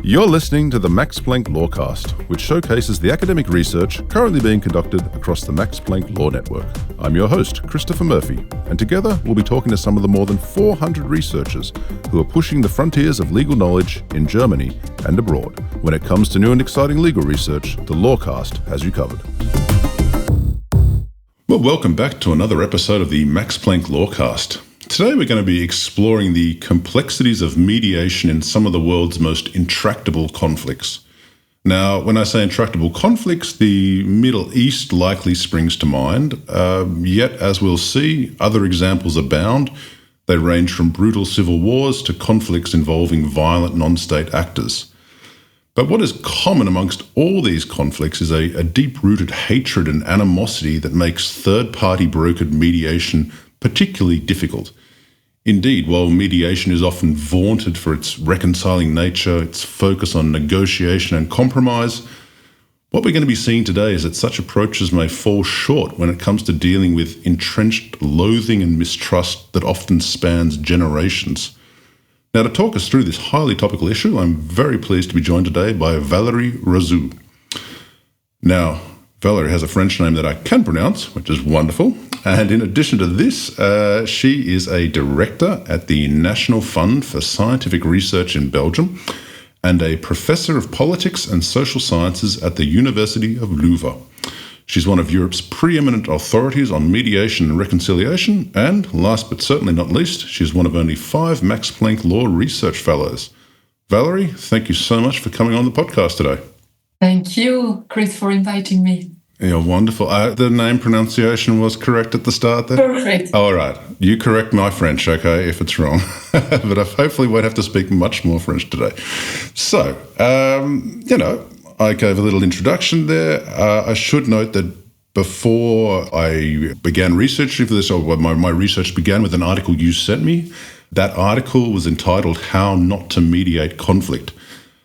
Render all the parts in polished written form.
You're listening to the Max Planck Lawcast, which showcases the academic research currently being conducted across the Max Planck Law Network. I'm your host, Christopher Murphy, and together we'll be talking to some of the more than 400 researchers who are pushing the frontiers of legal knowledge in Germany and abroad. When it comes to new and exciting legal research, the Lawcast has you covered. Well, welcome back to another episode of the Max Planck Lawcast. Today we're going to be exploring the complexities of mediation in some of the world's most intractable conflicts. Now, when I say intractable conflicts, the Middle East likely springs to mind, yet as we'll see, other examples abound. They range from brutal civil wars to conflicts involving violent non-state actors. But what is common amongst all these conflicts is a deep-rooted hatred and animosity that makes third-party brokered mediation particularly difficult. Indeed, while mediation is often vaunted for its reconciling nature, its focus on negotiation and compromise, what we're going to be seeing today is that such approaches may fall short when it comes to dealing with entrenched loathing and mistrust that often spans generations. Now, to talk us through this highly topical issue, I'm very pleased to be joined today by Valérie Rosoux. Now, Valérie has a French name that I can pronounce, which is wonderful. And in addition to this, she is a director at the National Fund for Scientific Research in Belgium and a professor of politics and social sciences at the University of Louvain. She's one of Europe's preeminent authorities on mediation and reconciliation, and last but certainly not least, she's one of only 5 Max Planck Law Research Fellows. Valérie, thank you so much for coming on the podcast today. Thank you, Chris, for inviting me. Yeah, wonderful. The name pronunciation was correct at the start there? Perfect. All right. You correct my French, okay, if it's wrong. But I hopefully won't have to speak much more French today. So, I gave a little introduction there. I should note that before I began researching for this, or my research began with an article you sent me. That article was entitled How Not to Mediate Conflict.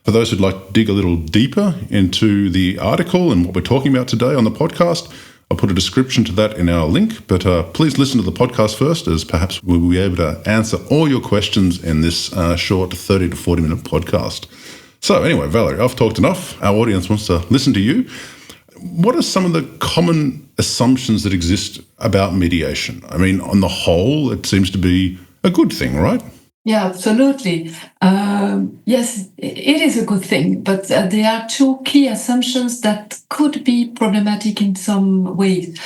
For those who'd like to dig a little deeper into the article and what we're talking about today on the podcast, I'll put a description to that in our link, but please listen to the podcast first, as perhaps we'll be able to answer all your questions in this short 30 to 40-minute podcast. So anyway, Valérie, I've talked enough. Our audience wants to listen to you. What are some of the common assumptions that exist about mediation? I mean, on the whole, it seems to be a good thing, right? Yeah, absolutely. Yes, it is a good thing, but there are 2 key assumptions that could be problematic in some ways.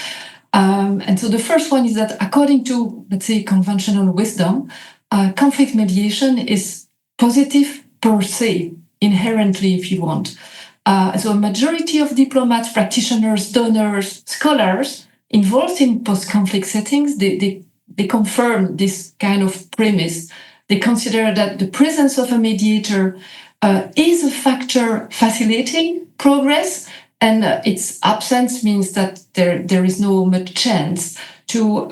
And so the first one is that according to, let's say, conventional wisdom, conflict mediation is positive per se, inherently, if you want. So a majority of diplomats, practitioners, donors, scholars involved in post-conflict settings, they confirm this kind of premise. They consider that the presence of a mediator is a factor facilitating progress, and its absence means that there is no much chance to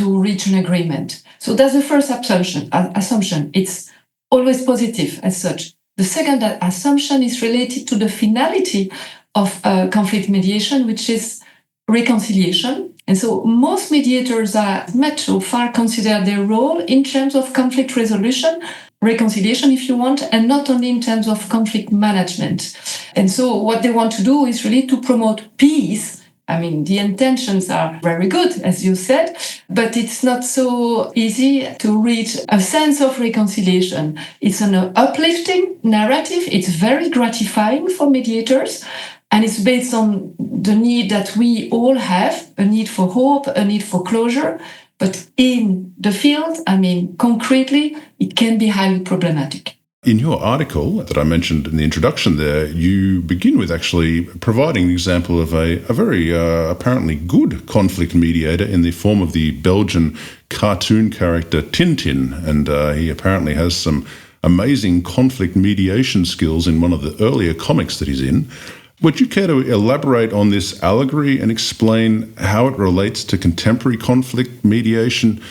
reach an agreement. So that's the first assumption. It's always positive as such. The second assumption is related to the finality of conflict mediation, which is reconciliation. And so most mediators are met so far consider their role in terms of conflict resolution, reconciliation if you want, and not only in terms of conflict management. And so what they want to do is really to promote peace. I mean, the intentions are very good, as you said, but it's not so easy to reach a sense of reconciliation. It's an uplifting narrative. It's very gratifying for mediators. And it's based on the need that we all have, a need for hope, a need for closure. But in the field, concretely, it can be highly problematic. In your article that I mentioned in the introduction there, you begin with actually providing an example of a very apparently good conflict mediator in the form of the Belgian cartoon character Tintin. And he apparently has some amazing conflict mediation skills in one of the earlier comics that he's in. Would you care to elaborate on this allegory and explain how it relates to contemporary conflict mediation,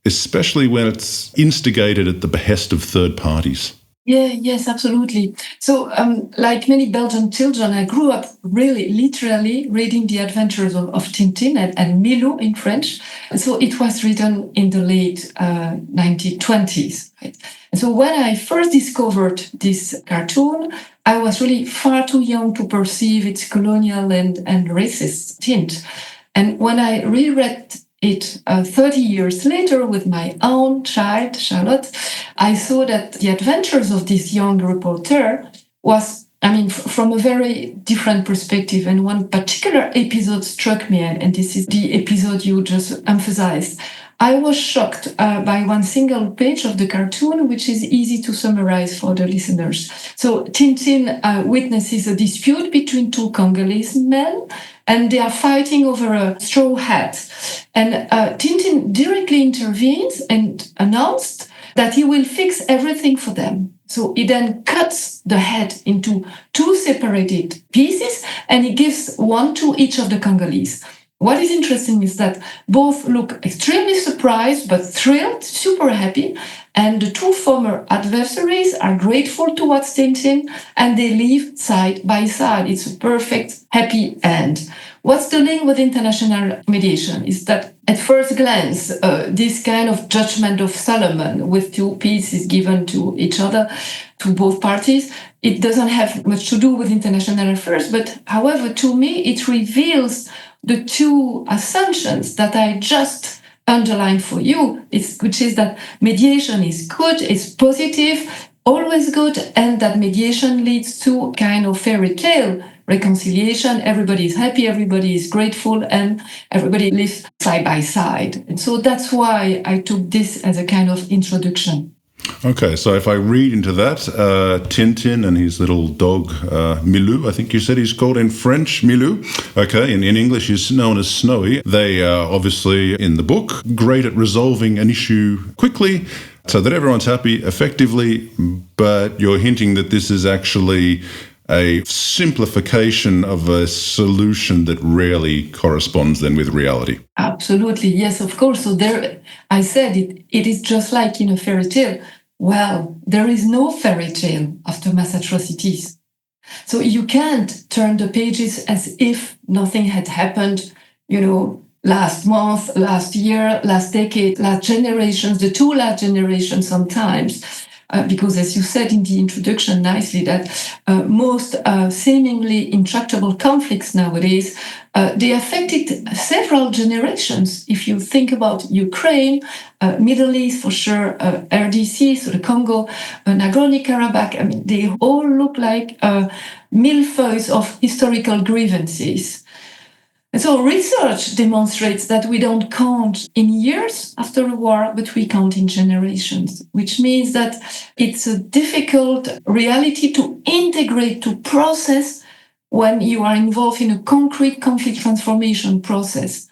especially when it's instigated at the behest of third parties? Yes, absolutely. So, like many Belgian children, I grew up really literally reading The Adventures of Tintin and Milou in French. So it was written in the late 1920s. Right? And so when I first discovered this cartoon, I was really far too young to perceive its colonial and racist tint. And when I reread it 30 years later with my own child, Charlotte, I saw that the adventures of this young reporter was, from a very different perspective. And one particular episode struck me, and this is the episode you just emphasized. I was shocked by one single page of the cartoon, which is easy to summarize for the listeners. So Tintin witnesses a dispute between two Congolese men, and they are fighting over a straw hat. And Tintin directly intervenes and announced that he will fix everything for them. So he then cuts the head into two separated pieces, and he gives one to each of the Congolese. What is interesting is that both look extremely surprised but thrilled, super happy, and the two former adversaries are grateful towards Tintin, and they live side by side. It's a perfect, happy end. What's the link with international mediation is that at first glance, this kind of judgment of Solomon with two pieces given to each other, to both parties, it doesn't have much to do with international affairs. But however, to me, it reveals the two assumptions that I just underlined for you, which is that mediation is good, is positive, always good, and that mediation leads to kind of fairy tale reconciliation. Everybody is happy, everybody is grateful, and everybody lives side by side. And so that's why I took this as a kind of introduction. Okay, so if I read into that, Tintin and his little dog, Milou, I think you said he's called in French, Milou. Okay, in English he's known as Snowy. They are obviously, in the book, great at resolving an issue quickly so that everyone's happy effectively, but you're hinting that this is actually a simplification of a solution that rarely corresponds then with reality. Absolutely, yes, of course. So there, I said it is just like in a fairy tale. Well, there is no fairy tale after mass atrocities. So you can't turn the pages as if nothing had happened, last month, last year, last decade, last generations, the two last generations sometimes. Because as you said in the introduction nicely, that most seemingly intractable conflicts nowadays, they affected several generations. If you think about Ukraine, Middle East for sure, RDC, so the Congo, Nagorno-Karabakh, they all look like millefeuilles of historical grievances. And so research demonstrates that we don't count in years after a war, but we count in generations, which means that it's a difficult reality to integrate, to process when you are involved in a concrete conflict transformation process.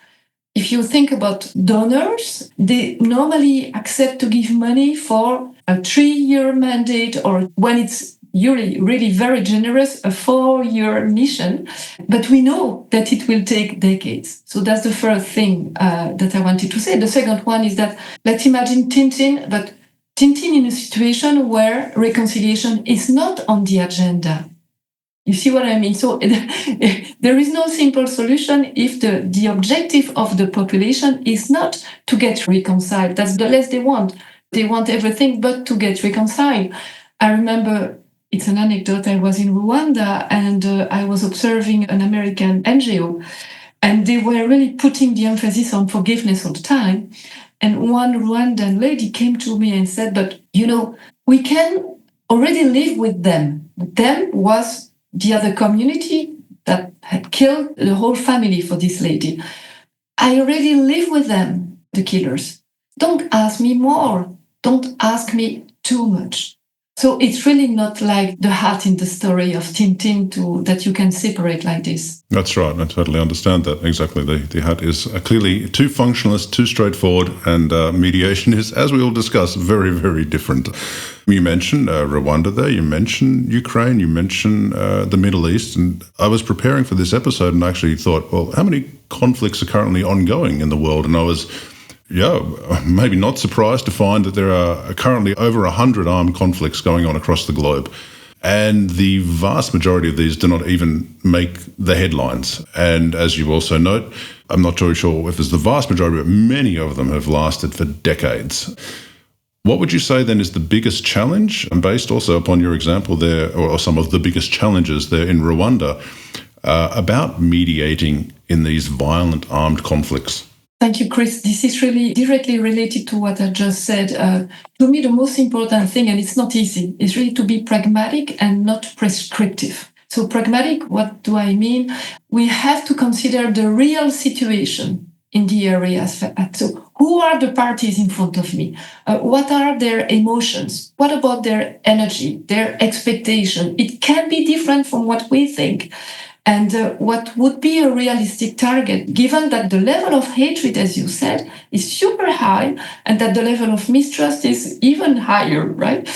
If you think about donors, they normally accept to give money for a 3-year mandate, or when it's really very generous, a 4-year mission, but we know that it will take decades. So that's the first thing that I wanted to say. The second one is that let's imagine Tintin, but Tintin in a situation where reconciliation is not on the agenda. You see what I mean? So there is no simple solution if the objective of the population is not to get reconciled. That's the less they want. They want everything but to get reconciled. I remember, it's an anecdote, I was in Rwanda and I was observing an American NGO, and they were really putting the emphasis on forgiveness all the time. And one Rwandan lady came to me and said, but we can already live with them. Them was the other community that had killed the whole family for this lady. I already live with them, the killers. Don't ask me more. Don't ask me too much. So it's really not like the heart in the story of Tintin that you can separate like this. That's right. I totally understand that. Exactly. The heart is clearly too functionalist, too straightforward, and mediation is, as we will discuss, very, very different. You mentioned Rwanda there, you mentioned Ukraine, you mentioned the Middle East, and I was preparing for this episode and actually thought, well, how many conflicts are currently ongoing in the world? And I was maybe not surprised to find that there are currently over 100 armed conflicts going on across the globe. And the vast majority of these do not even make the headlines. And as you also note, I'm not totally sure if it's the vast majority, but many of them have lasted for decades. What would you say then is the biggest challenge, and based also upon your example there, or some of the biggest challenges there in Rwanda, about mediating in these violent armed conflicts? Thank you, Chris. This is really directly related to what I just said. To me, the most important thing, and it's not easy, is really to be pragmatic and not prescriptive. So pragmatic, what do I mean? We have to consider the real situation in the areas. So who are the parties in front of me? What are their emotions? What about their energy, their expectation? It can be different from what we think. And what would be a realistic target, given that the level of hatred, as you said, is super high, and that the level of mistrust is even higher, right?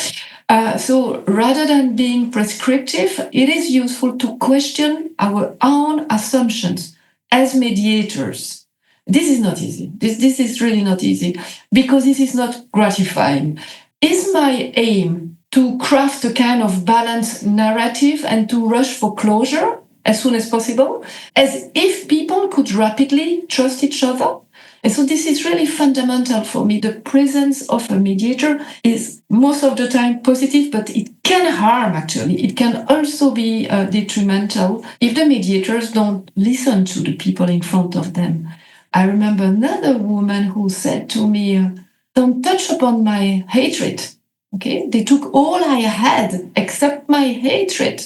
So rather than being prescriptive, it is useful to question our own assumptions as mediators. This is not easy. This is really not easy, because this is not gratifying. Is my aim to craft a kind of balanced narrative and to rush for closure as soon as possible, as if people could rapidly trust each other? And so this is really fundamental for me. The presence of a mediator is most of the time positive, but it can harm, actually. It can also be detrimental if the mediators don't listen to the people in front of them. I remember another woman who said to me, don't touch upon my hatred. Okay, they took all I had except my hatred.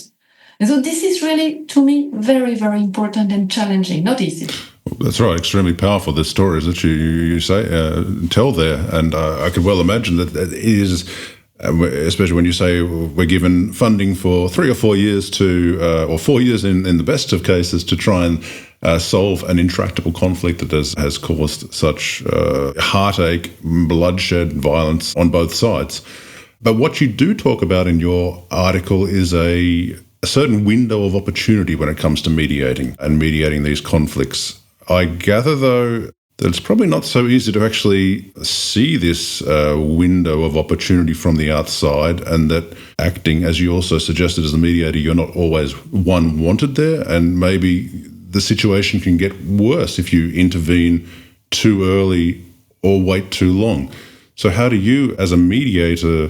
And so this is really, to me, very, very important and challenging, not easy. That's right, extremely powerful, the stories that you say, tell there. And I could well imagine that it is, especially when you say we're given funding for 3 or 4 years or 4 years in the best of cases, to try and solve an intractable conflict that has caused such heartache, bloodshed, violence on both sides. But what you do talk about in your article is a certain window of opportunity when it comes to mediating these conflicts. I gather, though, that it's probably not so easy to actually see this window of opportunity from the outside, and that acting, as you also suggested as a mediator, you're not always wanted there, and maybe the situation can get worse if you intervene too early or wait too long. So how do you, as a mediator,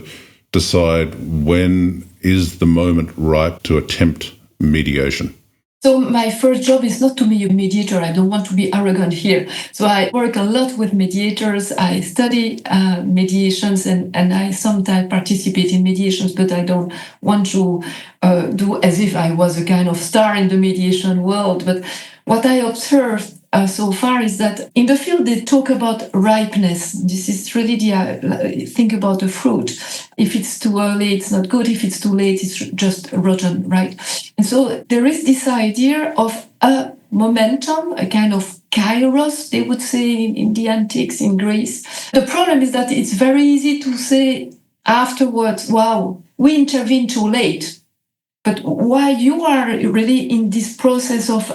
decide when is the moment ripe to attempt mediation? So my first job is not to be a mediator. I don't want to be arrogant here. So I work a lot with mediators. I study mediations, and I sometimes participate in mediations, but I don't want to do as if I was a kind of star in the mediation world. But what I observed so far is that in the field they talk about ripeness. This is really think about a fruit. If it's too early, it's not good. If it's too late, it's just rotten, right? And so there is this idea of a momentum, a kind of kairos, they would say in the antiques in Greece. The problem is that it's very easy to say afterwards, wow, we intervened too late. But while you are really in this process of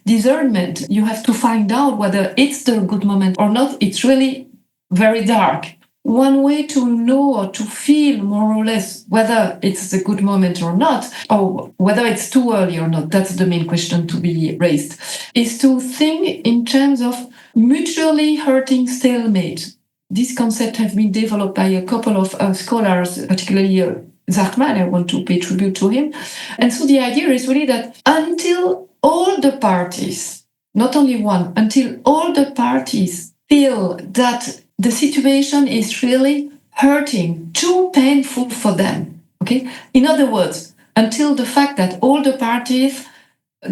discernment, you have to find out whether it's the good moment or not. It's really very dark. One way to know or to feel more or less whether it's the good moment or not, or whether it's too early or not, that's the main question to be raised, is to think in terms of mutually hurting stalemate. This concept has been developed by a couple of scholars, particularly Zachman. I want to pay tribute to him. And so the idea is really that until all the parties, not only one, until all the parties feel that the situation is really hurting, too painful for them, okay? In other words, until the fact that all the parties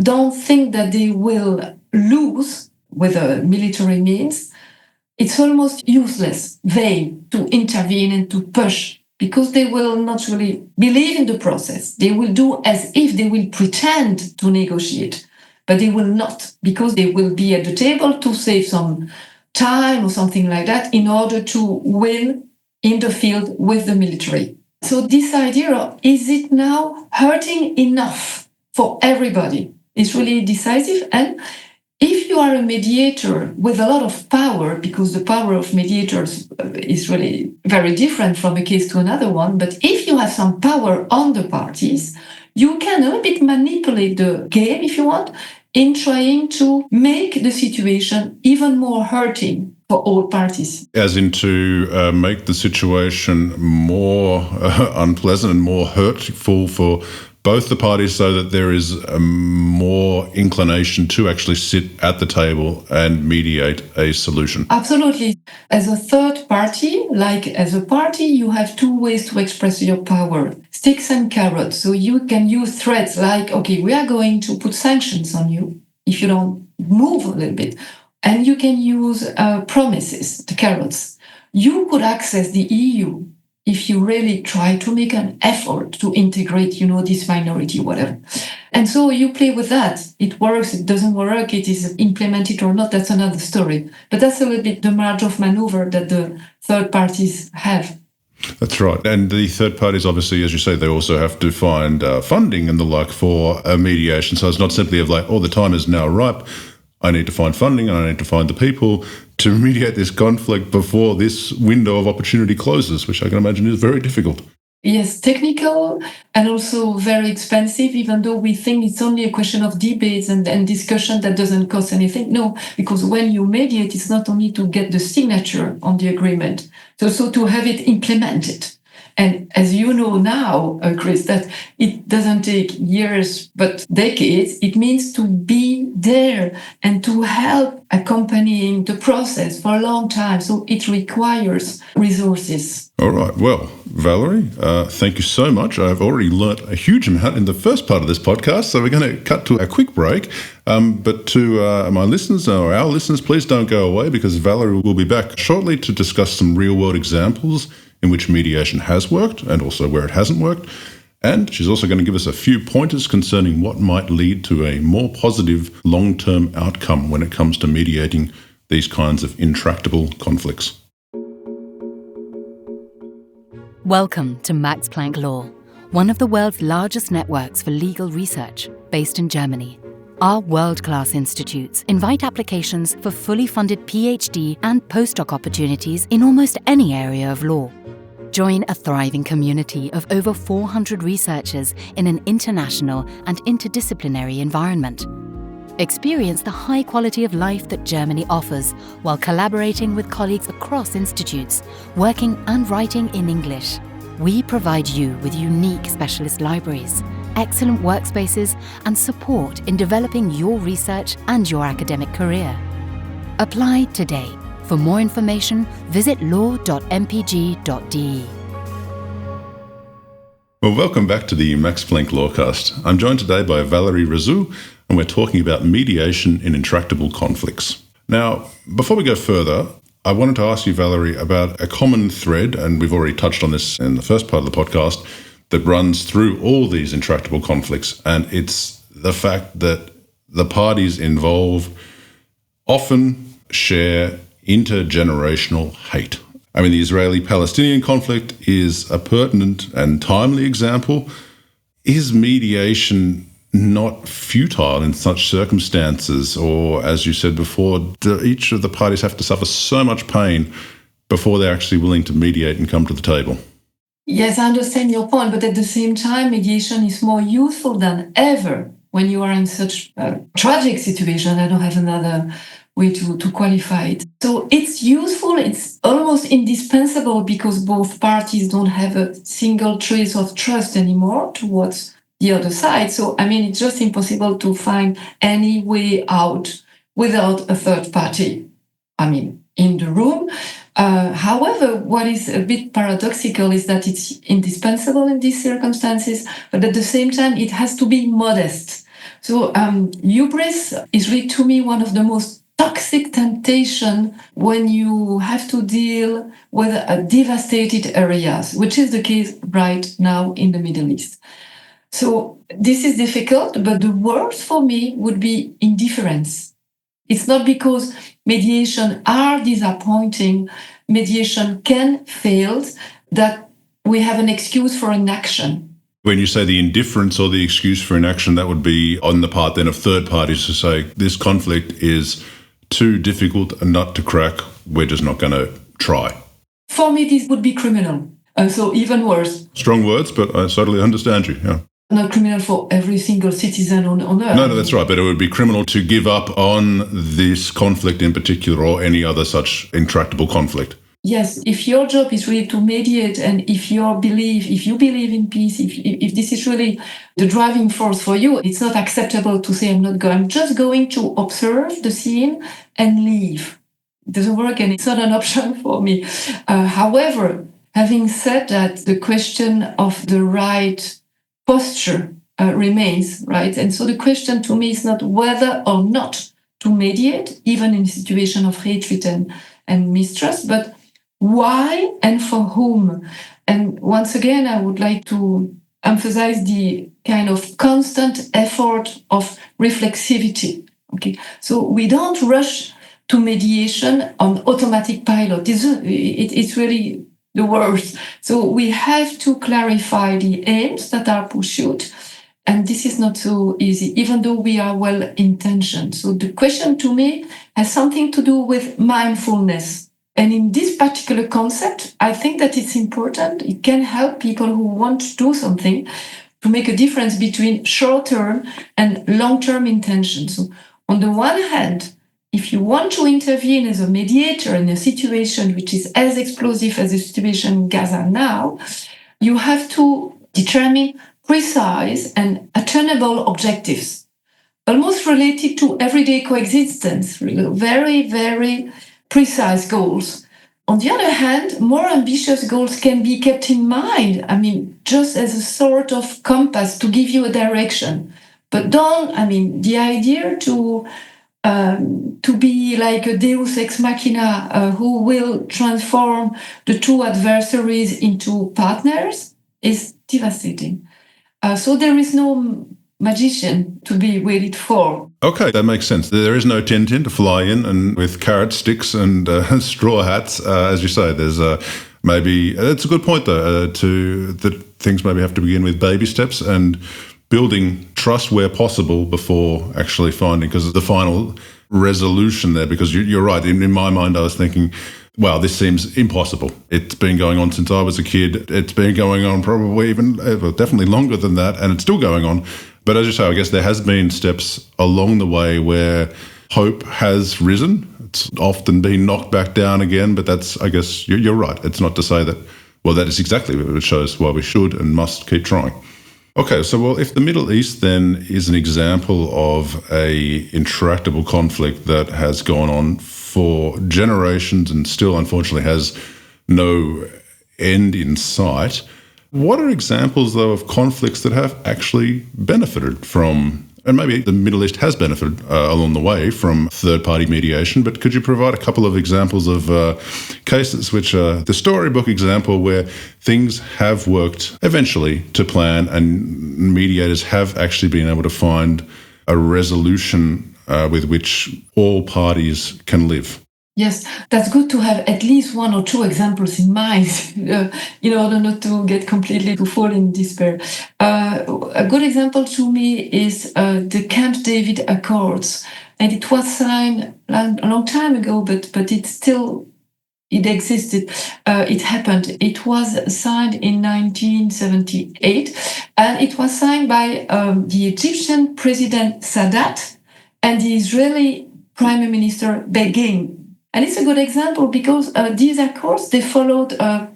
don't think that they will lose with a military means, it's almost useless, vain to intervene and to push, because they will not really believe in the process. They will do as if they will pretend to negotiate, but they will not, because they will be at the table to save some time or something like that in order to win in the field with the military. So this idea of, is it now hurting enough for everybody, is really decisive. And if you are a mediator with a lot of power, because the power of mediators is really very different from a case to another one, but if you have some power on the parties, you can a little bit manipulate the game, if you want, in trying to make the situation even more hurting for all parties. As in to make the situation more unpleasant and more hurtful for both the parties so that there is a more inclination to actually sit at the table and mediate a solution. Absolutely. As a third party, like as a party, you have two ways to express your power, sticks and carrots. So you can use threats like, okay, we are going to put sanctions on you if you don't move a little bit. And you can use promises, the carrots. You could access the EU if you really try to make an effort to integrate, this minority, whatever. And so you play with that. It works, it doesn't work, it is implemented or not, that's another story. But that's a little bit the margin of maneuver that the third parties have. That's right. And the third parties, obviously, as you say, they also have to find funding and the like for a mediation. So it's not simply of like, the time is now ripe. I need to find funding and I need to find the people to mediate this conflict before this window of opportunity closes, which I can imagine is very difficult. Yes, technical and also very expensive, even though we think it's only a question of debates and discussion that doesn't cost anything. No, because when you mediate, it's not only to get the signature on the agreement, it's also to have it implemented. And as you know now, Chris, that it doesn't take years, but decades. It means to be there and to help accompanying the process for a long time. So it requires resources. All right. Well, Valérie, thank you so much. I've already learnt a huge amount in the first part of this podcast, so we're going to cut to a quick break. But to my listeners or our listeners, please don't go away because Valérie will be back shortly to discuss some real-world examples in which mediation has worked and also where it hasn't worked. And she's also going to give us a few pointers concerning what might lead to a more positive long-term outcome when it comes to mediating these kinds of intractable conflicts. Welcome to Max Planck Law, one of the world's largest networks for legal research, based in Germany. Our world-class institutes invite applications for fully funded PhD and postdoc opportunities in almost any area of law. Join a thriving community of over 400 researchers in an international and interdisciplinary environment. Experience the high quality of life that Germany offers while collaborating with colleagues across institutes, working and writing in English. We provide you with unique specialist libraries, excellent workspaces, and support in developing your research and your academic career. Apply today. For more information, visit law.mpg.de. Well, welcome back to the Max Planck Lawcast. I'm joined today by Valérie Rosoux, and we're talking about mediation in intractable conflicts. Now, before we go further, I wanted to ask you, Valérie, about a common thread, and we've already touched on this in the first part of the podcast, that runs through all these intractable conflicts, and it's the fact that the parties involved often share intergenerational hate. I mean, the Israeli-Palestinian conflict is a pertinent and timely example. Is mediation not futile in such circumstances? Or, as you said before, do each of the parties have to suffer so much pain before they're actually willing to mediate and come to the table? Yes, I understand your point, but at the same time, mediation is more useful than ever when you are in such a tragic situation. I don't have another way to qualify it. So it's useful, it's almost indispensable because both parties don't have a single trace of trust anymore towards the other side. So, it's just impossible to find any way out without a third party, in the room. However, what is a bit paradoxical is that it's indispensable in these circumstances, but at the same time, it has to be modest. So hubris is really, to me, one of the most toxic temptation when you have to deal with devastated areas, which is the case right now in the Middle East. So this is difficult, but the worst for me would be indifference. It's not because mediation are disappointing, mediation can fail, that we have an excuse for inaction. When you say the indifference or the excuse for inaction, that would be on the part then of third parties to say this conflict is too difficult and nut to crack, we're just not going to try. For me, this would be criminal. So even worse. Strong words, but I totally understand you, yeah. not criminal for every single citizen on Earth. No, that's right. But it would be criminal to give up on this conflict in particular or any other such intractable conflict. Yes, if your job is really to mediate, and if you believe in peace, if this is really the driving force for you, it's not acceptable to say, I'm just going to observe the scene and leave. It doesn't work, and it's not an option for me. However, having said that, the question of the right posture remains, right? And so the question to me is not whether or not to mediate, even in a situation of hatred and mistrust, but why and for whom. And once again, I would like to emphasize the kind of constant effort of reflexivity. Okay, so we don't rush to mediation on automatic pilot. It's really the worst. So we have to clarify the aims that are pursued. And this is not so easy, even though we are well-intentioned. So the question to me has something to do with mindfulness. And in this particular concept, I think that it's important. It can help people who want to do something to make a difference between short-term and long-term intention. So on the one hand, if you want to intervene as a mediator in a situation which is as explosive as the situation in Gaza now, you have to determine precise and attainable objectives, almost related to everyday coexistence, very, very precise goals. On the other hand, more ambitious goals can be kept in mind, just as a sort of compass to give you a direction. But the idea to be like a deus ex machina who will transform the two adversaries into partners is devastating. So there is no magician to be waited for. Okay, that makes sense. There is no Tintin to fly in and with carrot sticks and straw hats. As you say, there's maybe that's a good point though. That things maybe have to begin with baby steps and building trust where possible before actually finding, because the final resolution there. Because you're right. In my mind, I was thinking, wow, this seems impossible. It's been going on since I was a kid. It's been going on probably definitely longer than that, and it's still going on. But as you say, I guess there has been steps along the way where hope has risen. It's often been knocked back down again, but I guess you're right. It's not to say that, that is exactly what it shows why we should and must keep trying. Okay, so if the Middle East then is an example of a intractable conflict that has gone on for generations and still unfortunately has no end in sight, what are examples, though, of conflicts that have actually benefited from, and maybe the Middle East has benefited along the way from third-party mediation, but could you provide a couple of examples of cases which are the storybook example where things have worked eventually to plan and mediators have actually been able to find a resolution with which all parties can live? Yes, that's good to have at least one or two examples in mind in order not to get completely to fall in despair. A good example to me is the Camp David Accords. And it was signed a long time ago, but it existed. It happened. It was signed in 1978, and it was signed by the Egyptian President Sadat and the Israeli Prime Minister Begin. And it's a good example because these accords, they followed a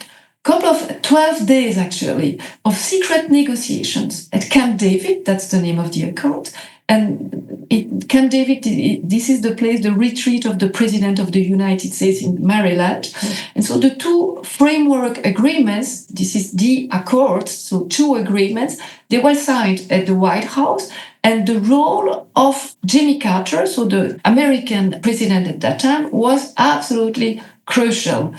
couple of 12 days, actually, of secret negotiations at Camp David. That's the name of the accord. And Camp David, this is the place, the retreat of the President of the United States in Maryland. And so the two framework agreements, this is the accords, so two agreements, they were signed at the White House. And the role of Jimmy Carter, so the American president at that time, was absolutely crucial.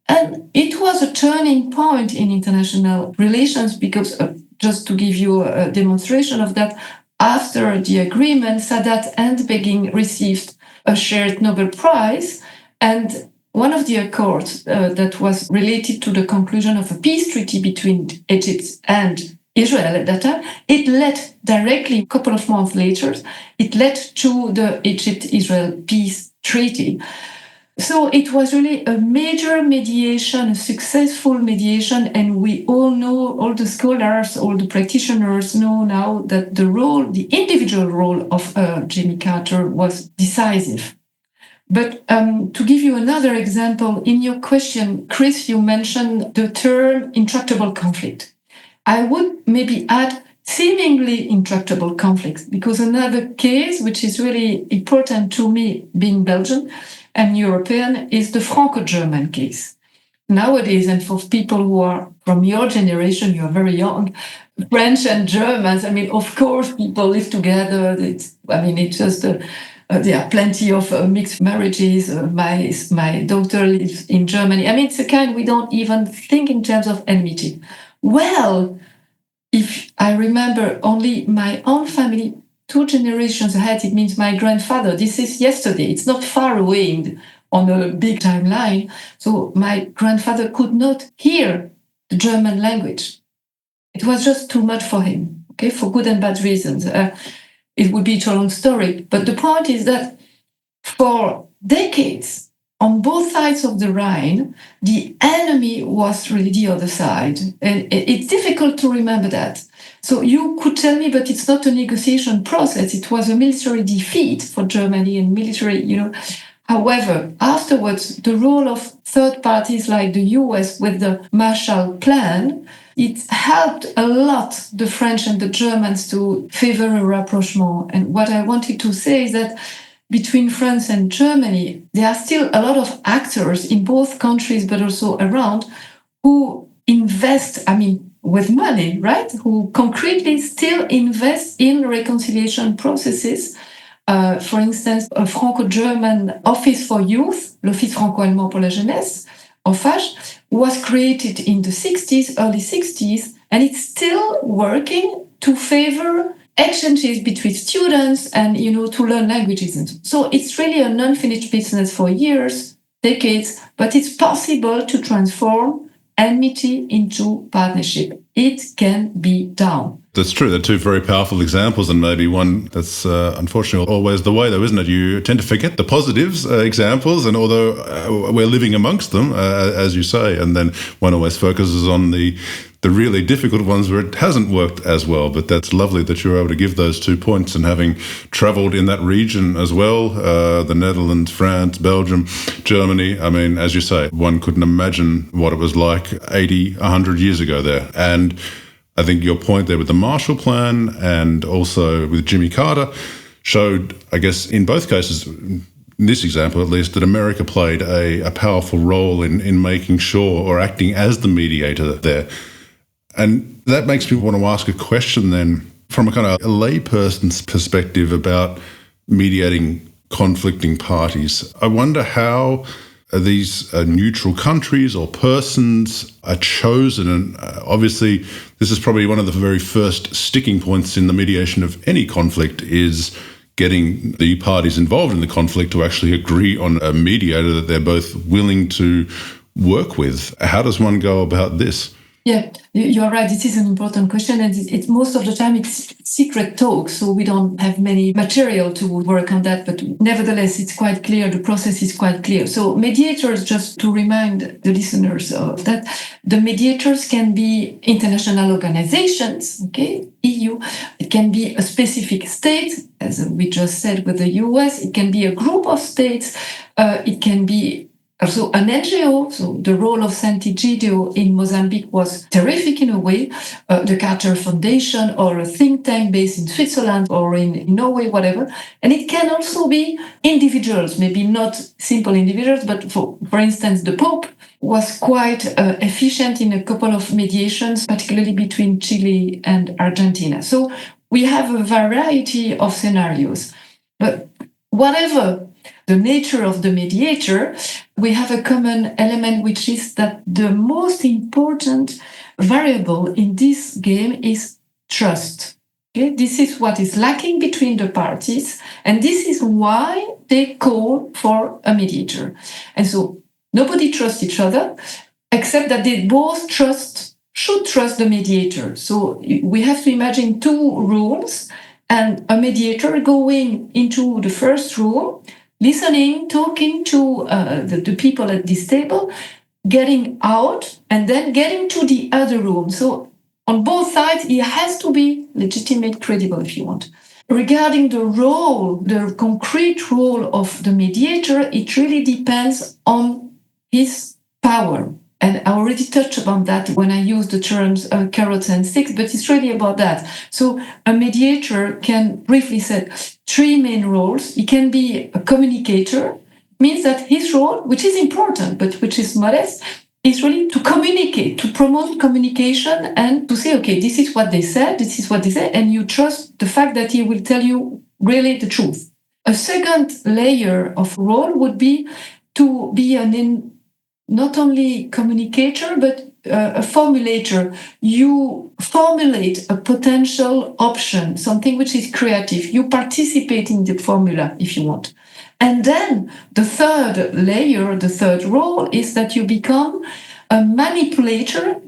And it was a turning point in international relations because, just to give you a demonstration of that, after the agreement, Sadat and Begin received a shared Nobel Prize. And one of the accords that was related to the conclusion of a peace treaty between Egypt and Israel at that time, it led directly, a couple of months later, it led to the Egypt-Israel peace treaty. So it was really a major mediation, a successful mediation, and we all know, all the scholars, all the practitioners know now that the individual role of Jimmy Carter was decisive. But to give you another example, in your question, Chris, you mentioned the term intractable conflict. I would maybe add seemingly intractable conflicts, because another case which is really important to me, being Belgian and European, is the Franco-German case. Nowadays, and for people who are from your generation, you are very young, French and Germans, I mean, of course, people live together. There are plenty of mixed marriages. My daughter lives in Germany. I mean, it's a kind we don't even think in terms of enmity. Well, if I remember only my own family, 2 generations ahead, it means my grandfather. This is yesterday. It's not far away on a big timeline. So my grandfather could not hear the German language. It was just too much for him, okay, for good and bad reasons. It would be a long story. But the point is that for decades, on both sides of the Rhine, the enemy was really the other side. And it's difficult to remember that. So you could tell me, but it's not a negotiation process. It was a military defeat for Germany and military, However, afterwards, the role of third parties like the US with the Marshall Plan, it helped a lot the French and the Germans to favor a rapprochement. And what I wanted to say is that between France and Germany, there are still a lot of actors in both countries, but also around, who invest, with money, right? Who concretely still invest in reconciliation processes. For instance, a Franco-German Office for Youth, l'Office franco-allemand pour la jeunesse, OFAJ, was created in the early 60s, and it's still working to favor exchanges between students and, to learn languages. So it's really an unfinished business for years, decades, but it's possible to transform enmity into partnership. It can be done. That's true. They're 2 very powerful examples, and maybe one that's unfortunately always the way, though, isn't it? You tend to forget the positives examples, and although we're living amongst them, as you say, and then one always focuses on the really difficult ones where it hasn't worked as well. But that's lovely that you're able to give those 2 points, and having travelled in that region as well, the Netherlands, France, Belgium, Germany. I mean, as you say, one couldn't imagine what it was like 80, 100 years ago there. And I think your point there with the Marshall Plan and also with Jimmy Carter showed, I guess, in both cases, in this example at least, that America played a powerful role in making sure, or acting as the mediator there. And that makes me want to ask a question then, from a kind of a layperson's perspective about mediating conflicting parties. I wonder how these neutral countries or persons are chosen. And obviously, this is probably one of the very first sticking points in the mediation of any conflict, is getting the parties involved in the conflict to actually agree on a mediator that they're both willing to work with. How does one go about this? Yeah, you're right. This is an important question, and it's most of the time it's secret talk, so we don't have many material to work on that. But nevertheless, it's quite clear. The process is quite clear. So mediators, just to remind the listeners of that, the mediators can be international organizations, okay, EU. It can be a specific state, as we just said with the US. It can be a group of states. It can be also an NGO. So the role of Sant'Egidio in Mozambique was terrific in a way, the Carter Foundation, or a think tank based in Switzerland or in Norway, whatever. And it can also be individuals, maybe not simple individuals, but for instance, the Pope was quite efficient in a couple of mediations, particularly between Chile and Argentina. So we have a variety of scenarios. But whatever the nature of the mediator, we have a common element, which is that the most important variable in this game is trust. Okay? This is what is lacking between the parties, and this is why they call for a mediator. And so nobody trusts each other, except that they both should trust the mediator. So we have to imagine 2 rooms, and a mediator going into the first room listening, talking to the people at this table, getting out, and then getting to the other room. So on both sides, he has to be legitimate, credible, if you want. Regarding the role, the concrete role of the mediator, it really depends on his power. And I already touched upon that when I used the terms carrots and sticks, but it's really about that. So a mediator can briefly say 3 main roles. He can be a communicator, means that his role, which is important, but which is modest, is really to communicate, to promote communication and to say, okay, this is what they said, and you trust the fact that he will tell you really the truth. A second layer of role would be to be not only communicator, but a formulator. You formulate a potential option, something which is creative. You participate in the formula, if you want. And then the third layer, the third role, is that you become a manipulator,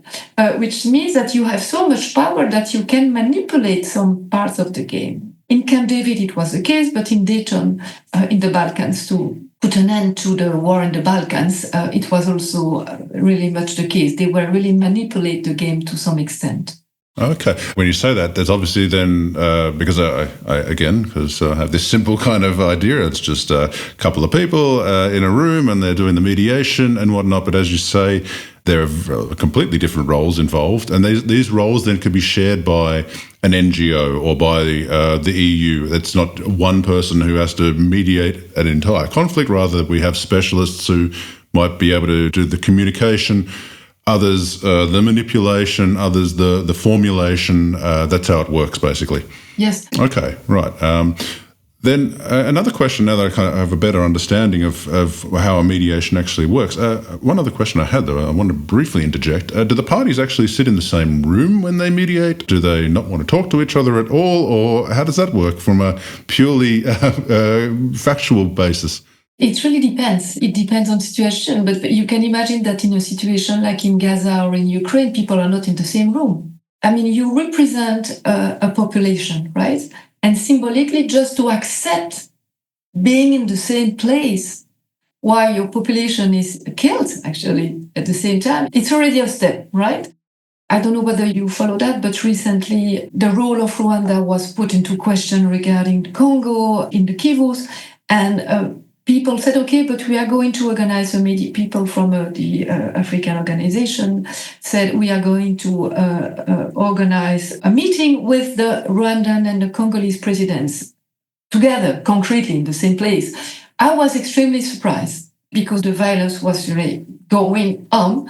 which means that you have so much power that you can manipulate some parts of the game. In Camp David, it was the case, but in Dayton, in the Balkans, to put an end to the war in the Balkans, it was also really much the case. They were really manipulate the game to some extent. Okay. When you say that, there's obviously then, because I have this simple kind of idea, it's just a couple of people in a room and they're doing the mediation and whatnot. But as you say, there are completely different roles involved. And these roles then could be shared by an NGO or by the EU. It's not one person who has to mediate an entire conflict. Rather, we have specialists who might be able to do the communication, others the manipulation, others the formulation. That's how it works, basically. Yes. Okay, right. Then another question, now that I kind of have a better understanding of how a mediation actually works. One other question I had, though, I want to briefly interject. Do the parties actually sit in the same room when they mediate? Do they not want to talk to each other at all? Or how does that work from a purely factual basis? It really depends. It depends on the situation, but you can imagine that in a situation like in Gaza or in Ukraine, people are not in the same room. I mean, you represent a population, right? And symbolically, just to accept being in the same place while your population is killed, actually, at the same time, it's already a step, right? I don't know whether you follow that, but recently the role of Rwanda was put into question regarding Congo in the Kivus, and people said, okay, but we are going to organize people from the African organization said we are going to organize a meeting with the Rwandan and the Congolese presidents together, concretely in the same place. I was extremely surprised because the violence was really going on.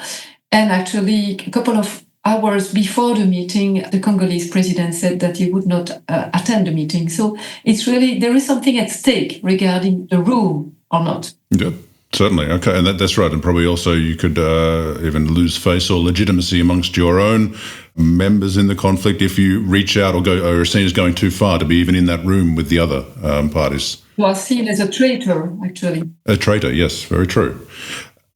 And actually, a couple of hours before the meeting, the Congolese president said that he would not attend the meeting. So it's really, there is something at stake regarding the room or not. Yeah, certainly. Okay, and that's right. And probably also you could even lose face or legitimacy amongst your own members in the conflict if you reach out or are seen as going too far to be even in that room with the other parties. You are seen as a traitor, actually. A traitor, yes, very true.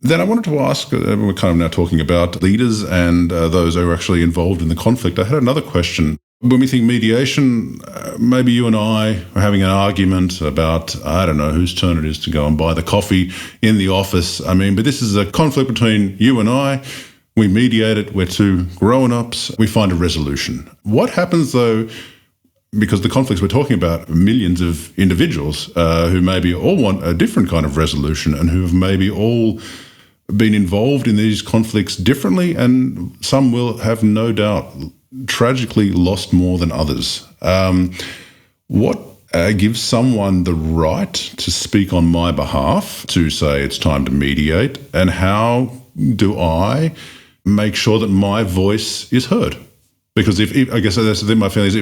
Then I wanted to ask, we're kind of now talking about leaders and those who are actually involved in the conflict. I had another question. When we think mediation, maybe you and I are having an argument about, I don't know, whose turn it is to go and buy the coffee in the office. I mean, but this is a conflict between you and I. We mediate it. We're two grown-ups. We find a resolution. What happens, though, because the conflicts we're talking about, millions of individuals who maybe all want a different kind of resolution and who have maybe all been involved in these conflicts differently, and some will have no doubt tragically lost more than others. What gives someone the right to speak on my behalf, to say it's time to mediate, and how do I make sure that my voice is heard? Because if I guess that's my feeling is,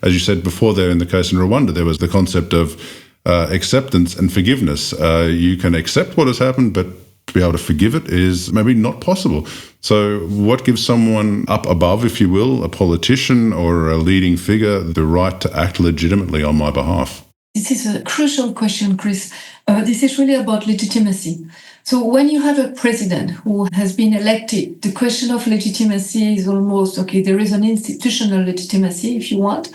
as you said before there in the case in Rwanda, there was the concept of acceptance and forgiveness. You can accept what has happened, but to be able to forgive it is maybe not possible. So what gives someone up above, if you will, a politician or a leading figure, the right to act legitimately on my behalf? This is a crucial question, Chris. This is really about legitimacy. So when you have a president who has been elected, the question of legitimacy is almost, okay, there is an institutional legitimacy, if you want,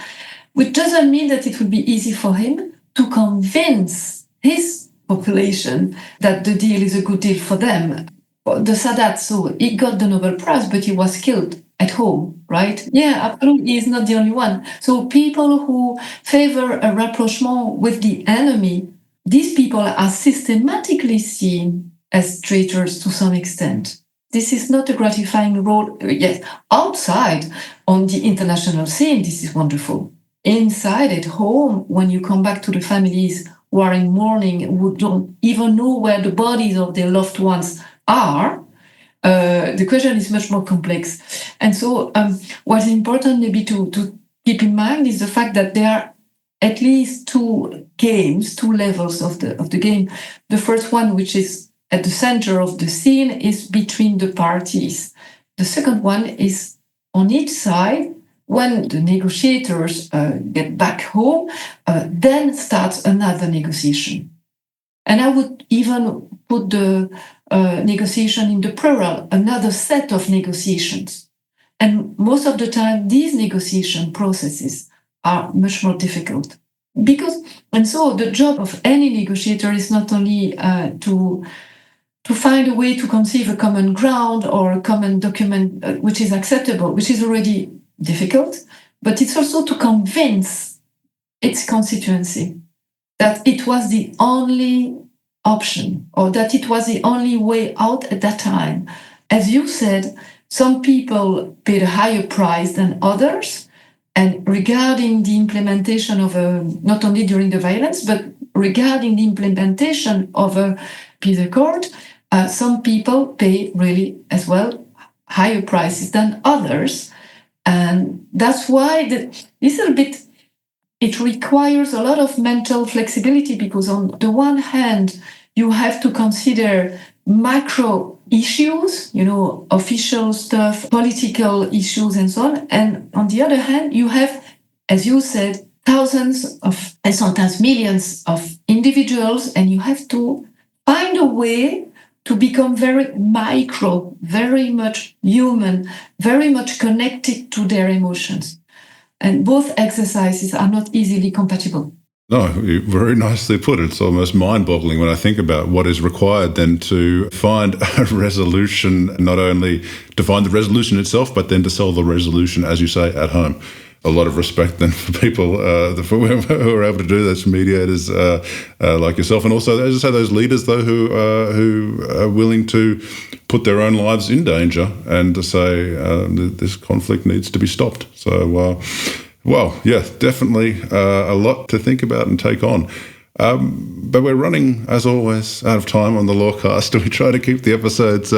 which doesn't mean that it would be easy for him to convince his population that the deal is a good deal for them. The Sadat, so he got the Nobel Prize, but he was killed at home, right? Yeah, absolutely. He's not the only one. So people who favor a rapprochement with the enemy, these people are systematically seen as traitors to some extent. This is not a gratifying role. Yes, outside on the international scene, this is wonderful. Inside at home, when you come back to the families who are in mourning, who don't even know where the bodies of their loved ones are, the question is much more complex. And so what's important maybe to keep in mind is the fact that there are at least two levels of the game. The first one, which is at the center of the scene, is between the parties. The second one is on each side. When the negotiators get back home, then starts another negotiation. And I would even put the negotiation in the plural, another set of negotiations. And most of the time, these negotiation processes are much more difficult. And so the job of any negotiator is not only to find a way to conceive a common ground or a common document which is acceptable, which is already difficult, but it's also to convince its constituency that it was the only option or that it was the only way out at that time. As you said, some people paid a higher price than others. And regarding the implementation of not only during the violence, but regarding the implementation of a peace accord, some people pay really as well higher prices than others. And that's why this little bit, it requires a lot of mental flexibility, because on the one hand, you have to consider macro issues, official stuff, political issues, and so on. And on the other hand, you have, as you said, thousands of, and sometimes millions of individuals, and you have to find a way to become very micro, very much human, very much connected to their emotions. And both exercises are not easily compatible. No, very nicely put. It's almost mind-boggling when I think about what is required then to find a resolution, not only to find the resolution itself, but then to sell the resolution, as you say, at home. A lot of respect then for people who are able to do this, mediators like yourself, and also, as I say, those leaders though who are willing to put their own lives in danger and to say this conflict needs to be stopped. So, well, yeah, definitely a lot to think about and take on. But we're running, as always, out of time on the Lawcast. We try to keep the episodes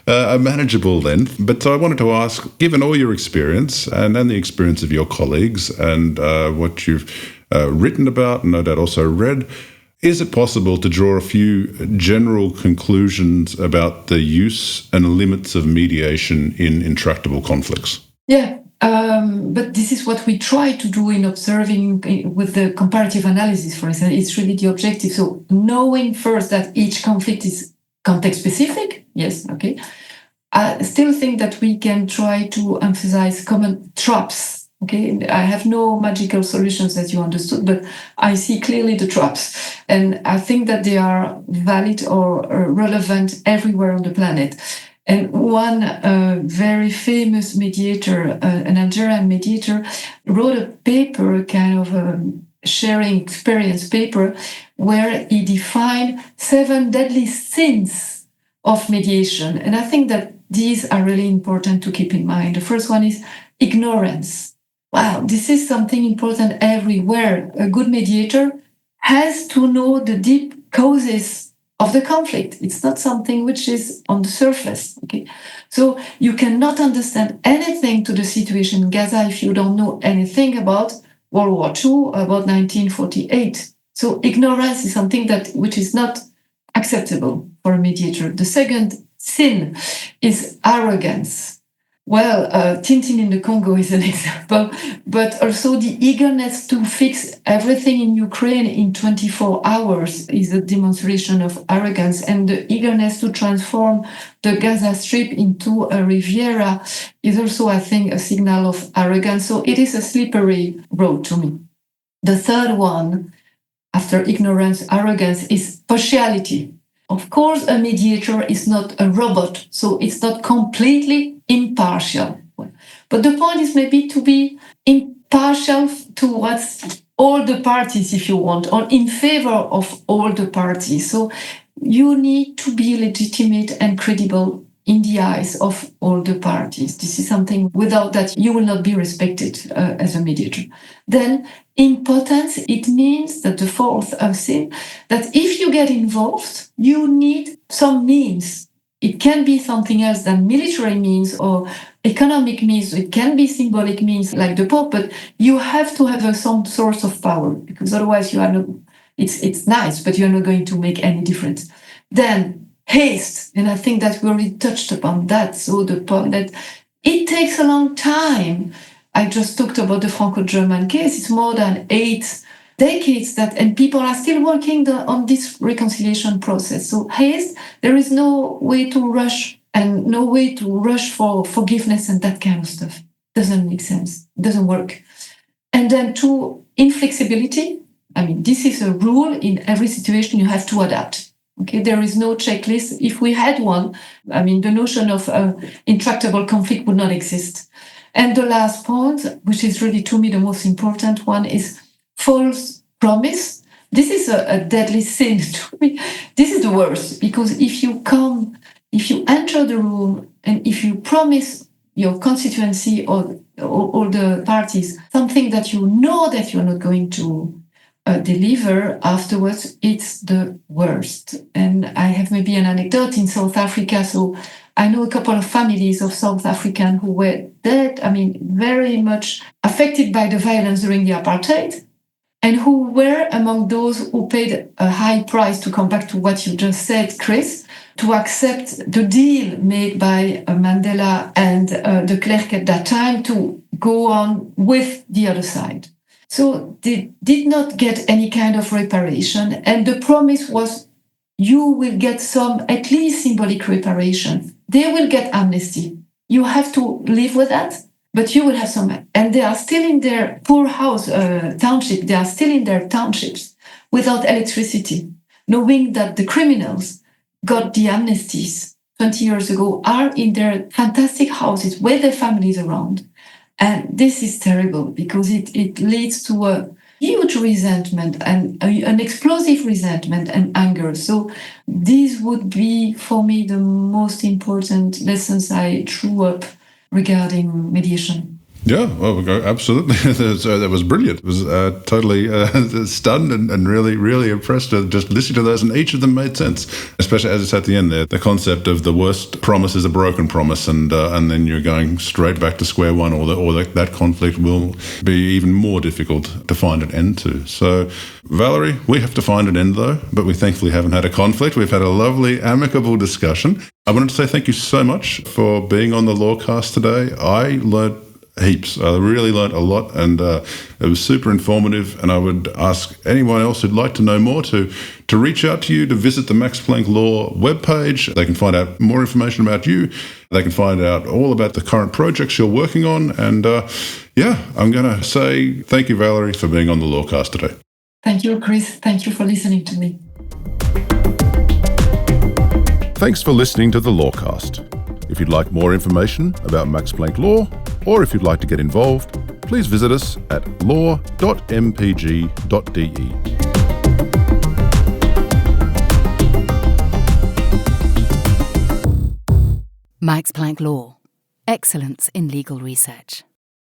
manageable then. But I wanted to ask, given all your experience and the experience of your colleagues and what you've written about and no doubt also read, is it possible to draw a few general conclusions about the use and limits of mediation in intractable conflicts? Yeah. But this is what we try to do in observing with the comparative analysis, for example. It's really the objective. So knowing first that each conflict is context-specific, yes, okay. I still think that we can try to emphasize common traps, okay. I have no magical solutions, as you understood, but I see clearly the traps. And I think that they are valid or relevant everywhere on the planet. And one very famous mediator, an Algerian mediator, wrote a paper, kind of sharing experience paper, where he defined 7 deadly sins of mediation. And I think that these are really important to keep in mind. The first one is ignorance. Wow, this is something important everywhere. A good mediator has to know the deep causes of the conflict. It's not something which is on the surface. Okay, so you cannot understand anything to the situation in Gaza if you don't know anything about World War II, about 1948. So ignorance is something which is not acceptable for a mediator. The second sin is arrogance. Well, Tintin in the Congo is an example, but also the eagerness to fix everything in Ukraine in 24 hours is a demonstration of arrogance, and the eagerness to transform the Gaza Strip into a Riviera is also, I think, a signal of arrogance. So it is a slippery road to me. The third one after ignorance, arrogance, is partiality. Of course, a mediator is not a robot, so it's not completely impartial. But the point is maybe to be impartial towards all the parties, if you want, or in favor of all the parties. So you need to be legitimate and credible in the eyes of all the parties. This is something without that you will not be respected as a mediator. Then impotence, it means that the fourth thing, that if you get involved, you need some means. It can be something else than military means or economic means. It can be symbolic means like the Pope, but you have to have some source of power, because otherwise you are not, it's nice, but you're not going to make any difference. Then haste, and I think that we already touched upon that. So the point that it takes a long time. I just talked about the Franco-German case. It's more than 8 decades and people are still working on this reconciliation process. So haste, there is no way to rush and no way to rush for forgiveness and that kind of stuff. Doesn't make sense. Doesn't work. And then 2, inflexibility. I mean, this is a rule in every situation. You have to adapt. Okay, there is no checklist. If we had one, I mean, the notion of intractable conflict would not exist. And the last point, which is really to me the most important one, is false promise. This is a deadly sin to me. This is the worst, because if you enter the room and if you promise your constituency or all the parties something that you know that you're not going to deliver afterwards, it's the worst. And I have maybe an anecdote in South Africa. So I know a couple of families of South African who were very much affected by the violence during the apartheid, and who were among those who paid a high price, to come back to what you just said, Chris, to accept the deal made by Mandela and de Klerk at that time to go on with the other side. So they did not get any kind of reparation, and the promise was you will get some, at least symbolic reparation. They will get amnesty. You have to live with that, but you will have some. And they are still in their poor house township. They are still in their townships without electricity, knowing that the criminals got the amnesties 20 years ago, are in their fantastic houses with their families around. And this is terrible, because it leads to a huge resentment and an explosive resentment and anger. So these would be, for me, the most important lessons I drew up regarding mediation. Yeah, well, absolutely. That was brilliant. I was totally stunned and really, really impressed just listening to those, and each of them made sense, especially as it's at the end there. The concept of the worst promise is a broken promise, and then you're going straight back to square one, or that conflict will be even more difficult to find an end to. So, Valérie, we have to find an end though, but we thankfully haven't had a conflict. We've had a lovely, amicable discussion. I wanted to say thank you so much for being on the Lawcast today. I learned heaps. I really learned a lot, and it was super informative, and I would ask anyone else who'd like to know more to reach out to you, to visit the Max Planck Law webpage. They can find out more information about you. They can find out all about the current projects you're working on. And I'm going to say thank you, Valérie, for being on the Lawcast today. Thank you, Chris. Thank you for listening to me. Thanks for listening to the Lawcast. If you'd like more information about Max Planck Law, or if you'd like to get involved, please visit us at law.mpg.de. Max Planck Law. Excellence in legal research.